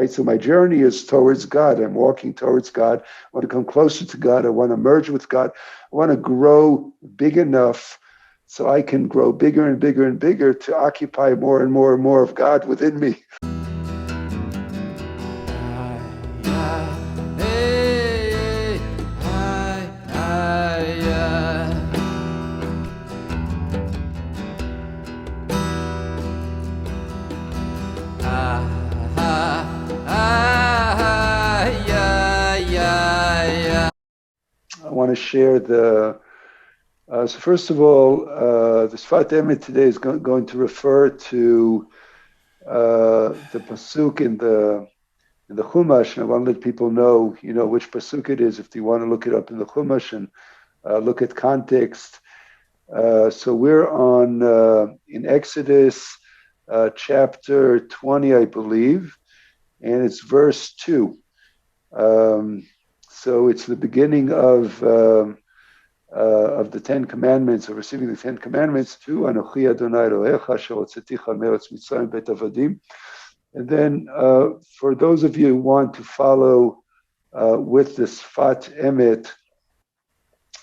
right? So my journey is towards God. I'm walking towards God. I want to come closer to God. I want to merge with God. I want to grow big enough so I can grow bigger and bigger and bigger to occupy more and more and more of God within me. I want to share so first of all, the S'fat Emet today is going to refer to the pasuk in the Chumash, and I want to let people know, which pasuk it is if they want to look it up in the Chumash and look at context. So we're on in Exodus chapter 20, I believe, and it's verse 2. So it's the beginning of the Ten Commandments, of receiving the Ten Commandments, to Anochi Adonai Elohecha asher hotzeticha me'eretz Mitzrayim bet avadim. And then for those of you who want to follow with the S'fat Emet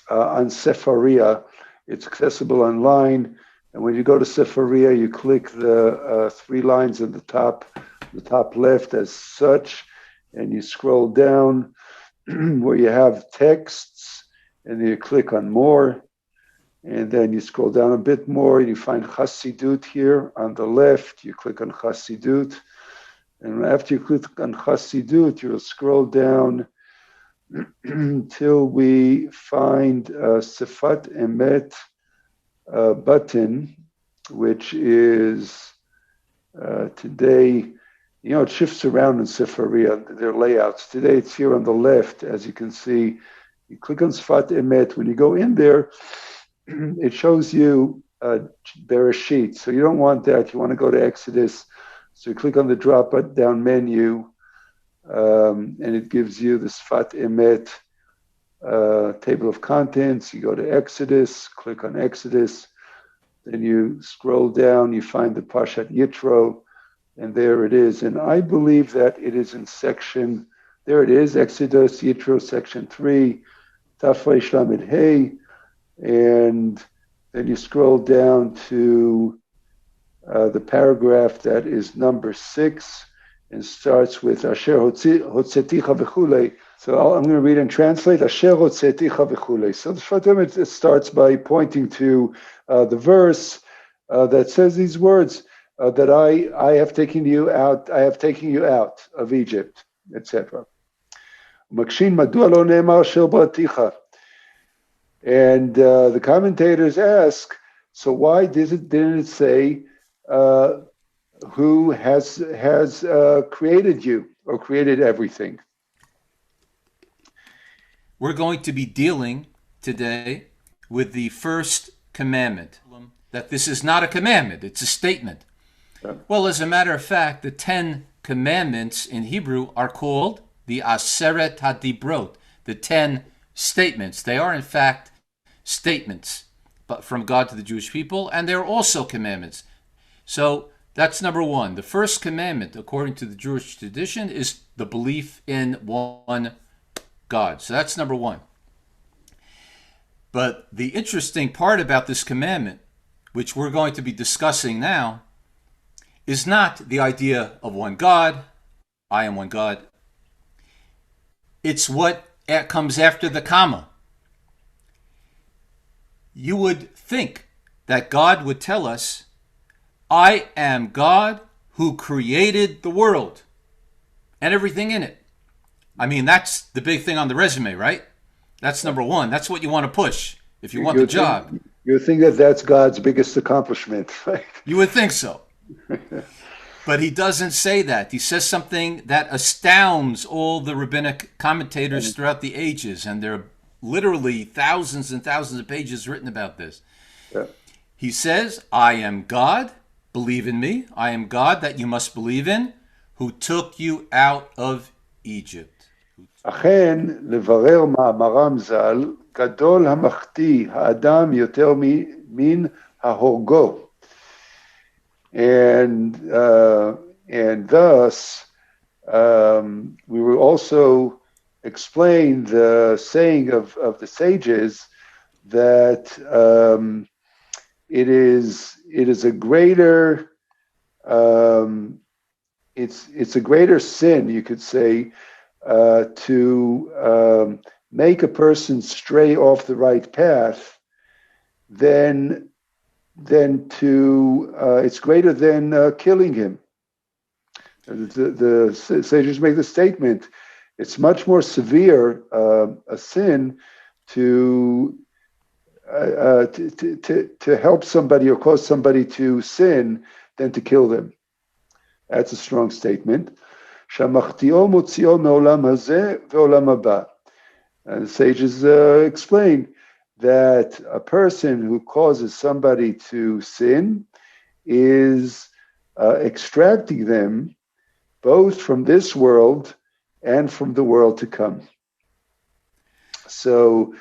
on Sefaria, it's accessible online. And when you go to Sefaria, you click the 3 lines at the top left as such, and you scroll down where you have texts, and then you click on more, and then you scroll down a bit more, and you find Chassidut here on the left. You click on Chassidut, and after you click on Chassidut, you'll scroll down till we find S'fat Emet button, which is today, it shifts around in Sefaria, their layouts. Today it's here on the left, as you can see. You click on S'fat Emet. When you go in there, it shows you Bereshit. So you don't want that. You want to go to Exodus. So you click on the drop-down menu, and it gives you the S'fat Emet table of contents. You go to Exodus, click on Exodus. Then you scroll down, you find the Parashat Yitro, and there it is. And I believe that it is in section, there it is, Exodus, Yitro, section 3, Tafresh Lamed Hey, and then you scroll down to the paragraph that is number 6 and starts with Asher Hotzeticha V'chulei. So I'm going to read and translate Asher Hotzeticha V'chulei. So the S'fat Emet starts by pointing to the verse that says these words, that I have taken you out of Egypt, etc. And the commentators ask, so why didn't it say who has created you or created everything? We're going to be dealing today with the first commandment, that this is not a commandment, it's a statement. Yeah. Well, as a matter of fact, the 10 commandments in Hebrew are called the Aseret HaDibrot, the 10 statements. They are, in fact, statements but from God to the Jewish people, and they're also commandments. So that's number 1. The first commandment, according to the Jewish tradition, is the belief in one God. So that's number 1. But the interesting part about this commandment, which we're going to be discussing now, is not the idea of one God, I am one God. It's what comes after the comma. You would think that God would tell us, I am God who created the world and everything in it. I mean, that's the big thing on the resume, right? That's number 1. That's what you want to push if you want the job. You think that that's God's biggest accomplishment, right? You would think so. But he doesn't say that. He says something that astounds all the rabbinic commentators throughout the ages, and there are literally thousands and thousands of pages written about this. Yeah. He says, I am God, believe in me. I am God that you must believe in, who took you out of Egypt. אכן, לברר מאמרם ז"ל, גדול המחטיא האדם יותר מן ההורגו. And thus, We will also explain the saying of the sages that it is a greater it's a greater sin, you could say, to make a person stray off the right path than to it's greater than killing him. The sages make the statement: it's much more severe a sin to, to help somebody or cause somebody to sin than to kill them. That's a strong statement. Shamachti'o motzi'o me'olam hazeh ve'olam haba. And the sages explain that a person who causes somebody to sin is extracting them both from this world and from the world to come. So,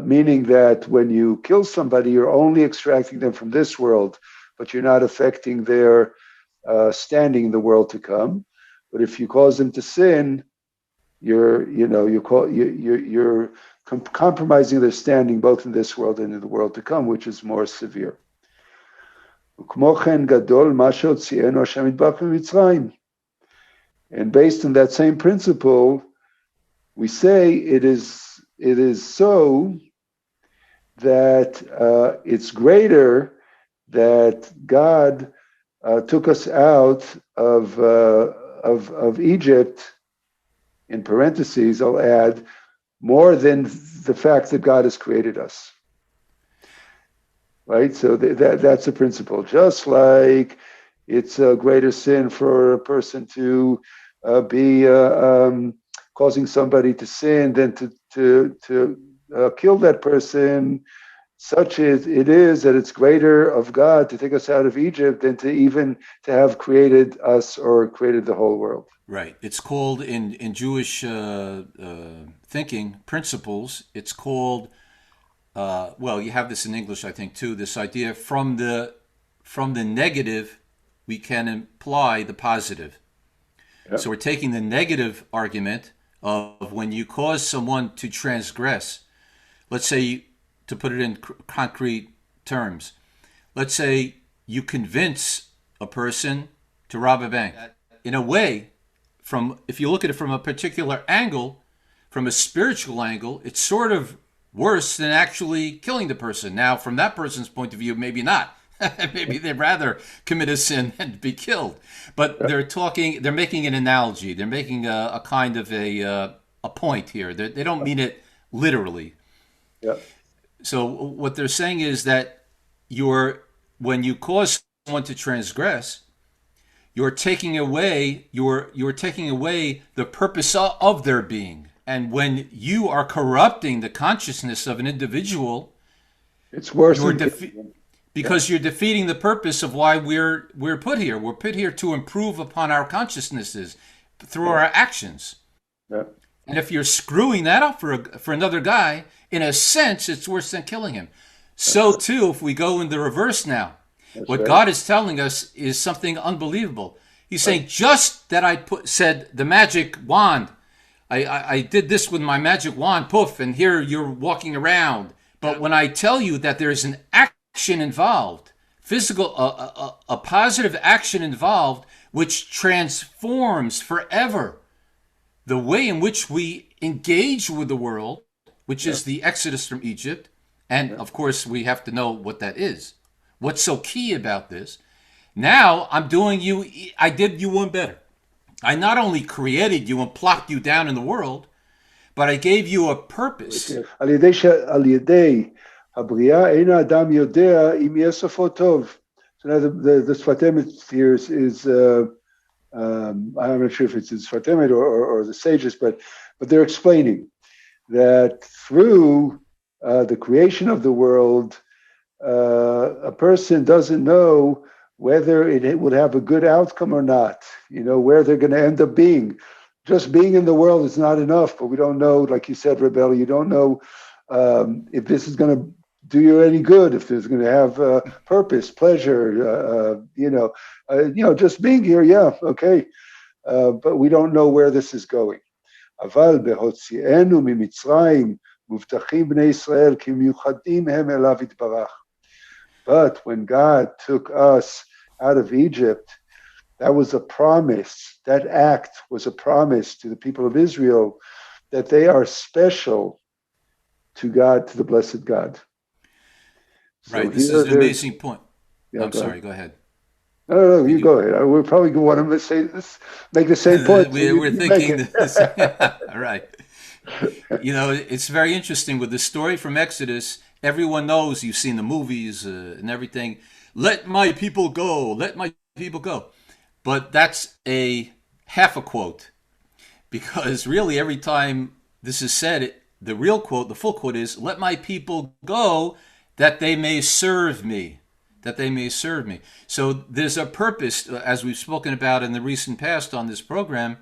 meaning that when you kill somebody, you're only extracting them from this world, but you're not affecting their standing in the world to come. But if you cause them to sin, you're compromising their standing both in this world and in the world to come, which is more severe. And based on that same principle, we say it is so that it's greater that God took us out of Egypt. In parentheses, I'll add, more than the fact that God has created us. Right? So that's a principle. Just like it's a greater sin for a person to be causing somebody to sin than to kill that person, such as it is that it's greater of God to take us out of Egypt than to have created us or created the whole world. Right. It's called in Jewish thinking principles. It's called well, you have this in English, I think, too. This idea from the negative, we can imply the positive. Yep. So we're taking the negative argument of when you cause someone to transgress. Let's say, to put it in concrete terms, let's say you convince a person to rob a bank. In a way, if you look at it from a particular angle, from a spiritual angle, it's sort of worse than actually killing the person. Now, from that person's point of view, maybe not. Maybe they'd rather commit a sin than be killed. But they're making an analogy. They're making a kind of a point here. They don't mean it literally. Yeah. So what they're saying is that when you cause someone to transgress, you're taking away the purpose of their being. And when you are corrupting the consciousness of an individual, it's worse because you're defeating the purpose of why we're put here. We're put here to improve upon our consciousnesses through our actions. Yeah. And if you're screwing that up for another guy, in a sense, it's worse than killing him. So too, if we go in the reverse now, what God is telling us is something unbelievable. He's saying, just that I said the magic wand, I did this with my magic wand, poof, and here you're walking around. But when I tell you that there's an action involved, physical, a positive action involved, which transforms forever the way in which we engage with the world, which is the exodus from Egypt. And of course, we have to know what that is. What's so key about this? Now I did you one better. I not only created you and plopped you down in the world, but I gave you a purpose. So now the S'fat Emet here is I'm not sure if it's in S'fat Emet or the sages, but they're explaining that through the creation of the world, a person doesn't know whether it would have a good outcome or not, where they're going to end up being. Just being in the world is not enough, but we don't know, like you said, Rabbi, you don't know if this is going to do you any good, if it's going to have purpose, pleasure, just being here, yeah, okay. but we don't know where this is going. אבל בהוציאנו ממצרים מובטחים בני ישראל כי מיוחדים הם אליו יתברך. But when God took us out of Egypt, that was a promise. That act was a promise to the people of Israel that they are special to God, to the blessed God. So right. This is an amazing point. Yeah, I'm sorry. Go ahead. No, you go ahead. We're probably going to want to say this, make the same point. We're thinking this. Right. It's very interesting with the story from Exodus. Everyone knows, you've seen the movies and everything. Let my people go. Let my people go. But that's a half a quote, because really every time this is said, the real quote, the full quote is, let my people go that they may serve me. That they may serve me. So there's a purpose, as we've spoken about in the recent past on this program,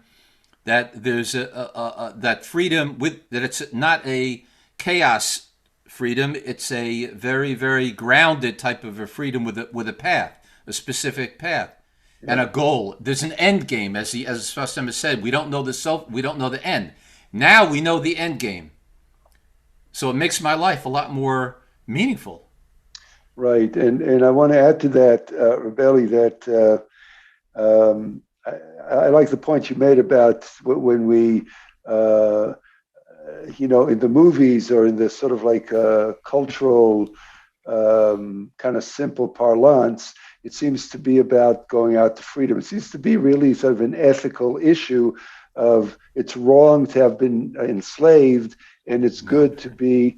that there's that freedom, that it's not a chaos freedom. It's a very, very grounded type of a freedom with a path, a specific path, and a goal. There's an end game, as S'fat Emet said. We don't know we don't know the end. Now we know the end game. So it makes my life a lot more meaningful. Right, and I want to add to that, Rabbi, that I like the point you made about when we, in the movies or in the sort of like cultural kind of simple parlance, it seems to be about going out to freedom. It seems to be really sort of an ethical issue of it's wrong to have been enslaved and it's good to be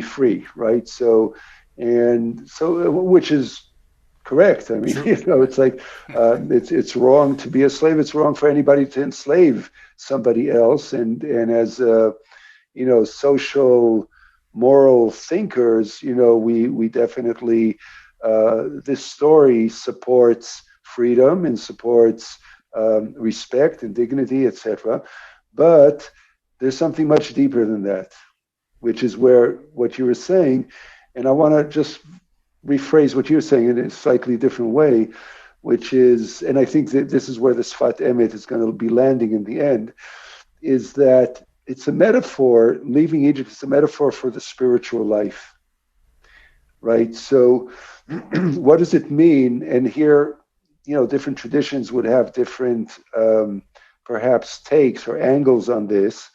free, right? So, which is correct. I mean, it's like it's wrong to be a slave. It's wrong for anybody to enslave somebody else. And as social, moral thinkers, we definitely this story supports freedom and supports respect and dignity, etc. But there's something much deeper than that, which is where what you were saying. And I want to just rephrase what you're saying in a slightly different way, which is, and I think that this is where the S'fat Emet is going to be landing in the end, is that it's a metaphor, leaving Egypt is a metaphor for the spiritual life, right? So what does it mean? And here, different traditions would have different, perhaps, takes or angles on this,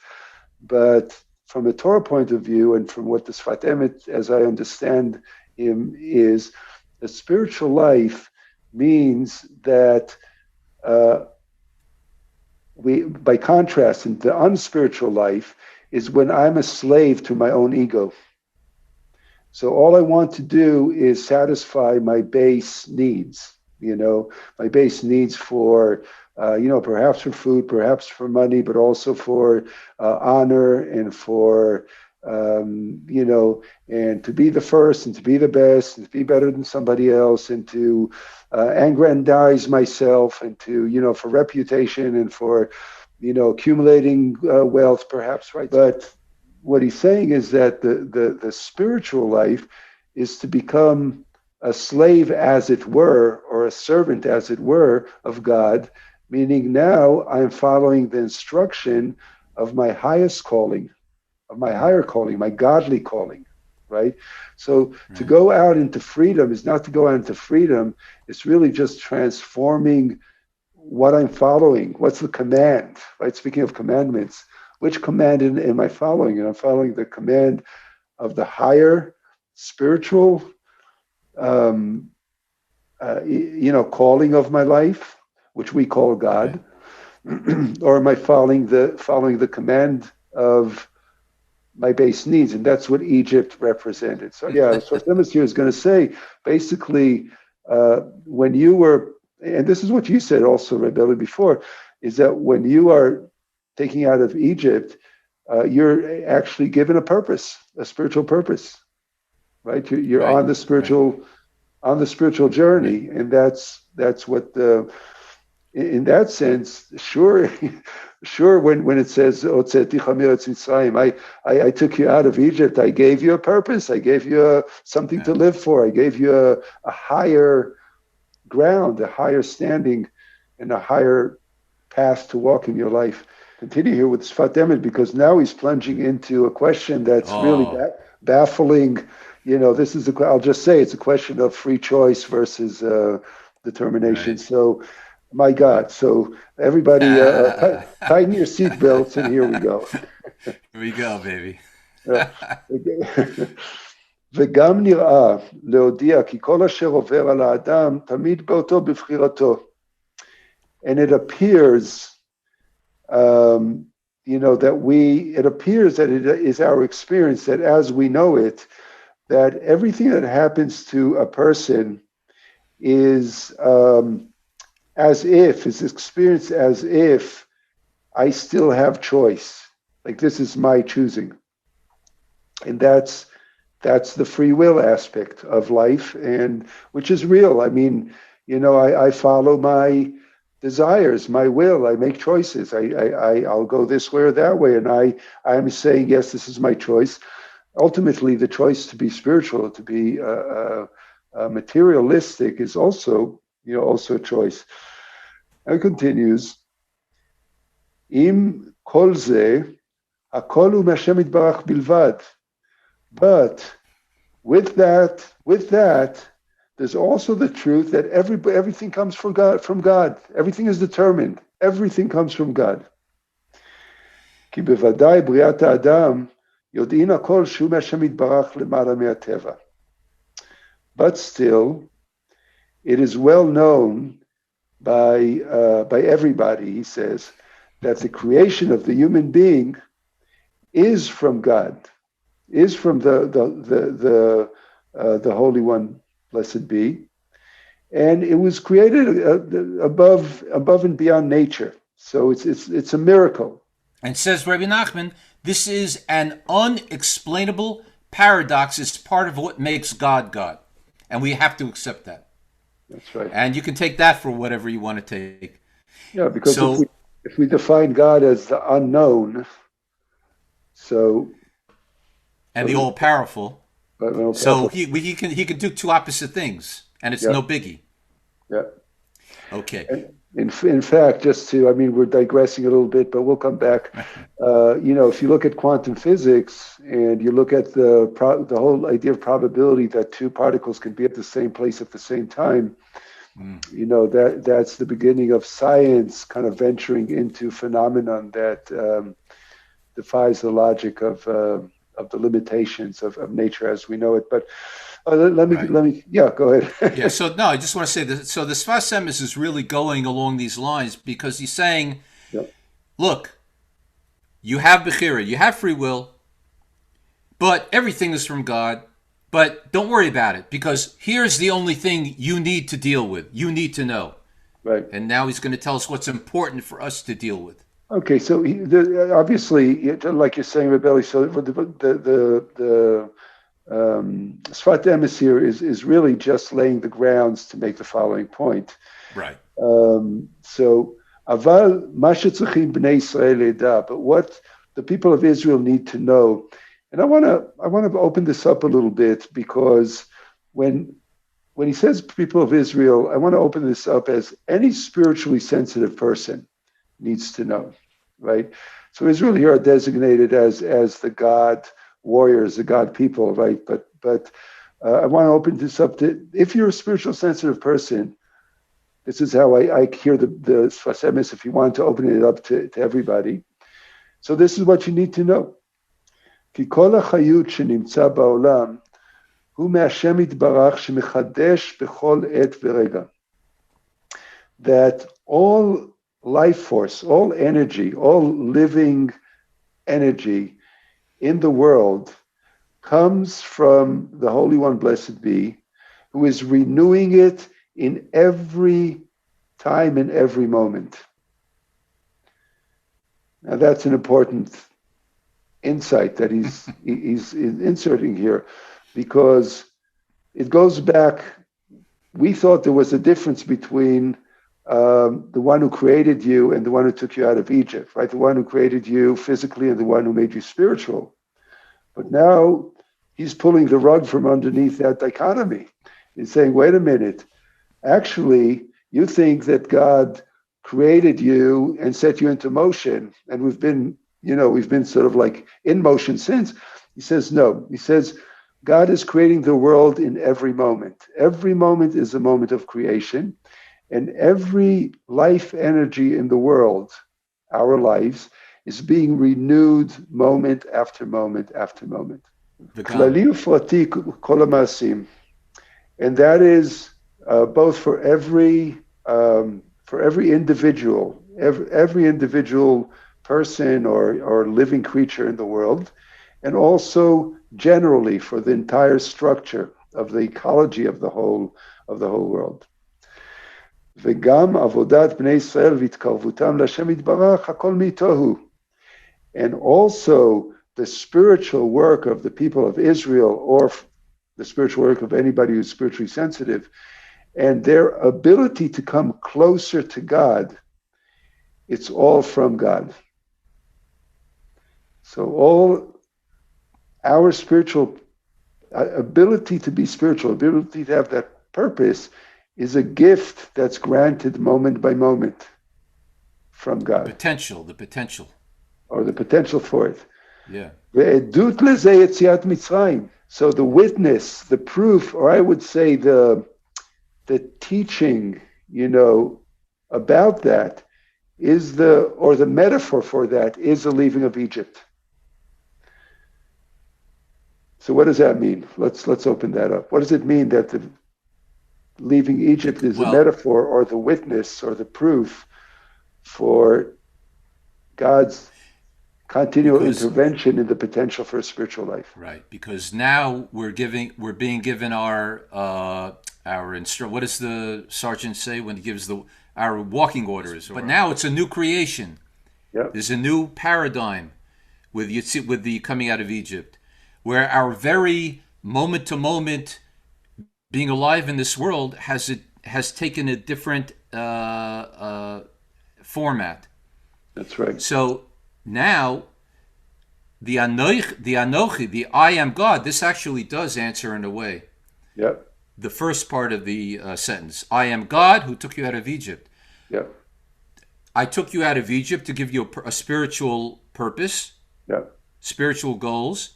but from a Torah point of view, and from what the S'fat Emet, as I understand him, is the spiritual life means that by contrast, in the unspiritual life is when I'm a slave to my own ego. So all I want to do is satisfy my base needs, my base needs for perhaps for food, perhaps for money, but also for honor and for, and to be the first and to be the best and to be better than somebody else and to aggrandize myself and to, for reputation and for, accumulating wealth, perhaps, right? But what he's saying is that the spiritual life is to become a slave, as it were, or a servant, as it were, of God. Meaning now I'm following the instruction of my highest calling, of my higher calling, my godly calling, right? So to go out into freedom is not to go out into freedom. It's really just transforming what I'm following. What's the command, right? Speaking of commandments, which command am I following? And I'm following the command of the higher spiritual, calling of my life, which we call God, or am I following the command of my base needs? And that's what Egypt represented. So so S'fat here is going to say, basically, when you were, and this is what you said also, Rabbi, before, is that when you are taking out of Egypt, you're actually given a purpose, a spiritual purpose, right? You're right. on the spiritual journey, and that's what the. In that sense, sure. When it says, I took you out of Egypt, I gave you a purpose, I gave you something to live for, I gave you a higher ground, a higher standing, and a higher path to walk in your life. Continue here with S'fat Emet, because now he's plunging into a question that's really Oh, baffling. This is I'll just say it's a question of free choice versus determination. right. So, my God. So everybody, Here tighten your seatbelts, and here we go. we go, baby. וגם נראה להודיע כי כל אשר עובר על האדם תמיד באותו בבחירתו. And it appears, it appears that it is our experience that as we know it, that everything that happens to a person is is experienced as if I still have choice. Like this is my choosing. And that's the free will aspect of life, and which is real. I mean, I follow my desires, my will. I make choices. I'll go this way or that way, and I'm saying yes, this is my choice. Ultimately, the choice to be spiritual, to be materialistic, is also a choice. And it continues. Im kol ze hakol hu me'Hashem yitbarach bilvad. But with that, there's also the truth that everything comes from God. Everything is determined. Everything comes from God. כי בוודאי בריאת האדם יודעין הכל שהוא מהשם יתברך למעלה מהטבע. But still, it is well known by everybody, he says, that the creation of the human being is from God. Is from the Holy One, blessed be, and it was created above and beyond nature. So it's a miracle. And says Rabbi Nachman, this is an unexplainable paradox. It's part of what makes God God, and we have to accept that. That's right. And you can take that for whatever you want to take. Yeah, because if we define God as the unknown, and the all-powerful. So he can do two opposite things, and it's no biggie. Yeah. Okay. And in fact, we're digressing a little bit, but we'll come back. If you look at quantum physics and you look at the whole idea of probability that two particles can be at the same place at the same time, that's the beginning of science kind of venturing into phenomenon that defies the logic of the limitations of nature as we know it. But let me, go ahead. Yeah. So no, I just want to say that. So the S'fat Emet is really going along these lines because he's saying, look, you have bechira, you have free will, but everything is from God. But don't worry about it, because here's the only thing you need to deal with. You need to know. Right. And now he's going to tell us what's important for us to deal with. Okay, so obviously, like you're saying, Rabbi, so the S'fat Emet here is really just laying the grounds to make the following point. Right. So, aval ma shetzrichim bnei Yisrael yedah, but what the people of Israel need to know, and I want to open this up a little bit, because when he says people of Israel, I want to open this up as any spiritually sensitive person needs to know, right? So Israel here are designated as the God warriors, the God people, right? But I want to open this up to, if you're a spiritual sensitive person, this is how I hear the S'fat Emet, if you want to open it up to everybody. So this is what you need to know. כי כל החיות שנמצא בעולם הוא מהשם יתברך שמחדש בכל עת ורגע. That all life force, all energy, all living energy in the world comes from the Holy One, blessed be, who is renewing it in every time and every moment. Now that's an important insight that he's inserting here, because it goes back. We thought there was a difference between the one who created you and the one who took you out of Egypt, right? The one who created you physically and the one who made you spiritual. But now he's pulling the rug from underneath that dichotomy. He's saying, wait a minute, actually, you think that God created you and set you into motion, and we've been sort of like in motion since. He says no. He says God is creating the world in every moment. Every moment is a moment of creation, and every life energy in the world, our lives, is being renewed moment after moment after moment. V'gam. Klali ufrati kol ha'ma'asim. And that is both for every individual, every individual person or living creature in the world, and also generally for the entire structure of the ecology of the whole world. וגם עבודת בני ישראל והתקרבותם להשם יתברך, הכל מתוהו. And also the spiritual work of the people of Israel, or the spiritual work of anybody who's spiritually sensitive, and their ability to come closer to God, it's all from God. So all our spiritual ability to be spiritual, ability to have that purpose, is a gift that's granted moment by moment from God. The potential. Or the potential for it. Yeah. So the witness, the proof, or I would say the teaching, about that is the metaphor for that is the leaving of Egypt. So what does that mean? Let's open that up. What does it mean that the leaving Egypt is a metaphor or the witness or the proof for God's continual intervention in the potential for a spiritual life? Right, because now we're being given our what does the sergeant say when he gives our walking orders? But now it's a new creation. Yep. There's a new paradigm with the coming out of Egypt, where our very moment to moment being alive in this world has taken a different format. That's right. So now the Anochi, the I am God, this actually does answer in a way. Yep. The first part of the sentence, I am God who took you out of Egypt. Yep. I took you out of Egypt to give you a spiritual purpose, yep, spiritual goals.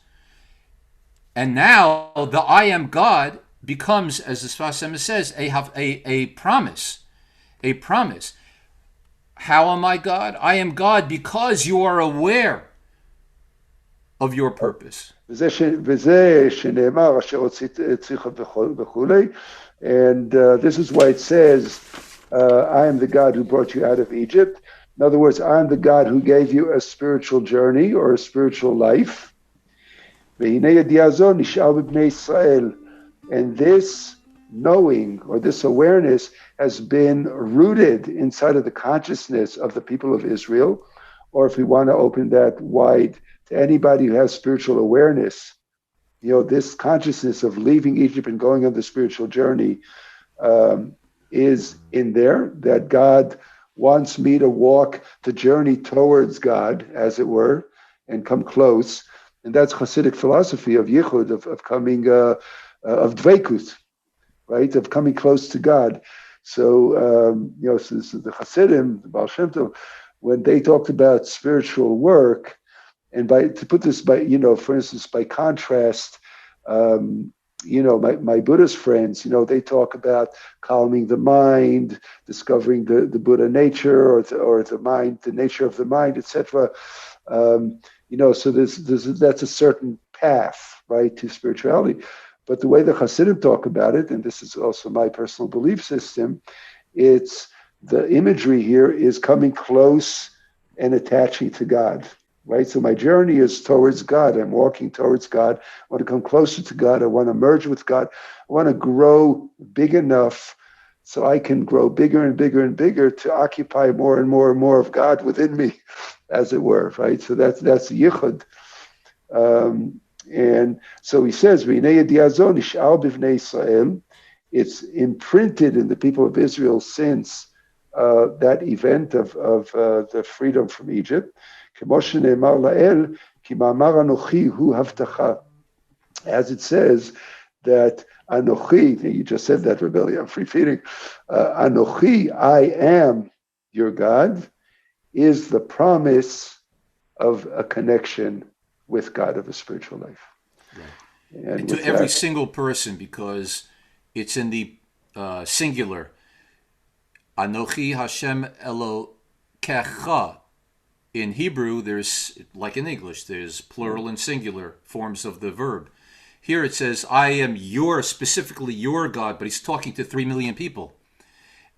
And now the I am God becomes, as the S'fat Emet says, a promise. A promise. How am I God? I am God because you are aware of your purpose. And this is why it says, I am the God who brought you out of Egypt. In other words, I am the God who gave you a spiritual journey or a spiritual life. And this knowing or this awareness has been rooted inside of the consciousness of the people of Israel. Or if we want to open that wide to anybody who has spiritual awareness, this consciousness of leaving Egypt and going on the spiritual journey is in there, that God wants me to walk the journey towards God, as it were, and come close. And that's Hasidic philosophy of yichud, of coming, of dveikus, right, of coming close to God. So, so this is the Hasidim, the Baal Shem Tov, when they talked about spiritual work, and to put this by, for instance, by contrast, my Buddhist friends, they talk about calming the mind, discovering the Buddha nature, or the mind, the nature of the mind, etc. So that's a certain path, right, to spirituality. But the way the Hasidim talk about it, and this is also my personal belief system, it's the imagery here is coming close and attaching to God. Right, so my journey is towards God. I'm walking towards God. I want to come closer to God. I want to merge with God. I want to grow big enough so I can grow bigger and bigger and bigger to occupy more and more and more of God within me, as it were. Right, so that's yichud. And so he says, it's imprinted in the people of Israel since that event of the freedom from Egypt. As it says that Anochi, you just said that, Rabbi, I'm repeating, Anochi, I am your God, is the promise of a connection with God, of a spiritual life. Right. And And to with every that, single person, because it's in the singular. Anochi Hashem Elokecha. In Hebrew, there's, like in English, there's plural and singular forms of the verb. Here it says, I am your, specifically your God, but he's talking to 3 million people.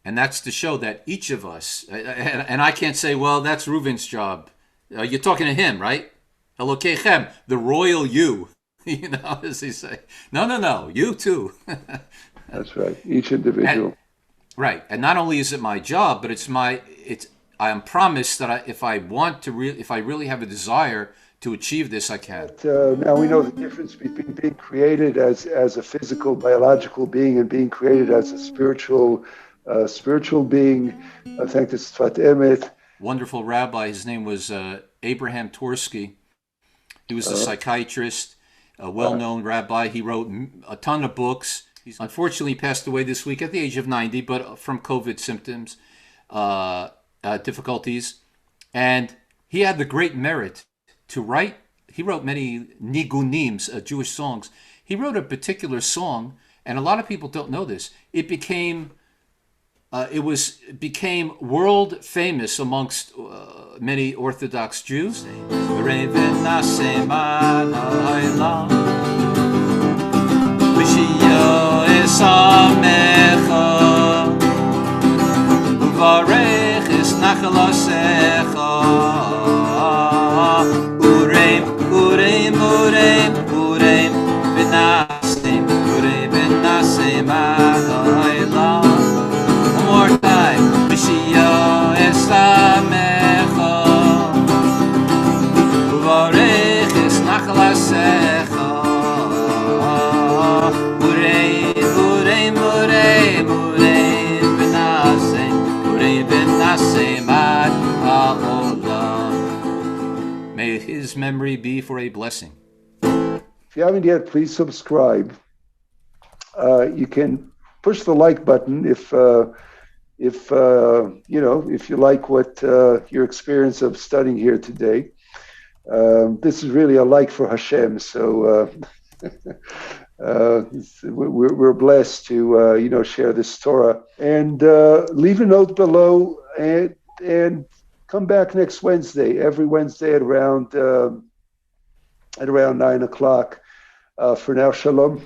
And that's to show that each of us, and I can't say, well, that's Reuven's job. You're talking to him, right? Elokechem, the royal you, as they say. No, you too. that's right, each And, individual. right, and not only is it my job, but I am promised that if I really have a desire to achieve this, I can. Now we know the difference between being created as a physical, biological being and being created as a spiritual being. Thanks to S'fat Emet. Wonderful rabbi. His name was Abraham Torsky. He was a psychiatrist, a well-known rabbi. He wrote a ton of books. He's unfortunately passed away this week at the age of 90, but from COVID symptoms, difficulties. And he had the great merit to write. He wrote many nigunim, Jewish songs. He wrote a particular song, and a lot of people don't know this. It became world famous amongst many Orthodox Jews. More time, Mishio Esamecha, Uvarech es Nachlasecha, Urei, Benase, Mad Ha'olam. May his memory be for a blessing. If you haven't yet, please subscribe. You can push the like button if you like what your experience of studying here today. This is really a like for Hashem, so we're blessed to share this Torah. And leave a note below, and come back next Wednesday. Every Wednesday at around 9 o'clock. For now, shalom.